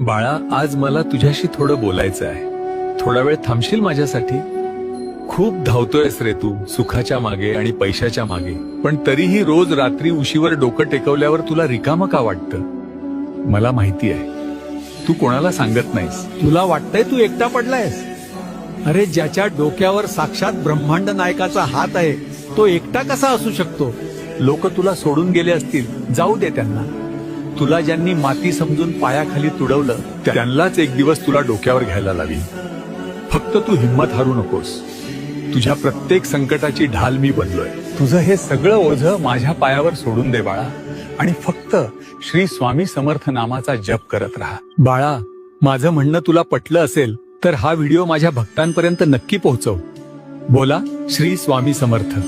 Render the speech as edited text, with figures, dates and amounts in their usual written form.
बाळा, आज मला तुझ्याशी थोडं बोलायचं आहे. थोडा वेळ थांबशील माझ्यासाठी? खूप धावतोयस रे तू सुखाच्या मागे आणि पैशाच्या मागे, पण तरीही रोज रात्री उशीवर डोकं टेकवल्यावर तुला रिकामं का वाटतं? मला माहिती आहे, तू कोणाला सांगत नाहीस. तुला वाटतंय तू एकटा पडलायस? अरे, ज्याच्या डोक्यावर साक्षात ब्रह्मांड नायकाचा हात आहे तो एकटा कसा असू शकतो? लोक तुला सोडून गेले असतील, जाऊ दे त्यांना. तुला ज्यांनी माती समजून पायाखाली तुडवलं त्यांनाच एक दिवस तुला डोक्यावर घ्यायला लावी. फक्त तू हिंमत हारू नकोस. तुझ्या प्रत्येक संकटाची ढाल मी बनलोय. तुझं हे सगळं ओझं माझ्या पायावर सोडून दे बाळा, आणि फक्त श्री स्वामी समर्थ नामाचा जप करत राहा. बाळा, माझं म्हणणं तुला पटलं असेल तर हा व्हिडिओ माझ्या भक्तांपर्यंत नक्की पोहोचव. बोला, श्री स्वामी समर्थ.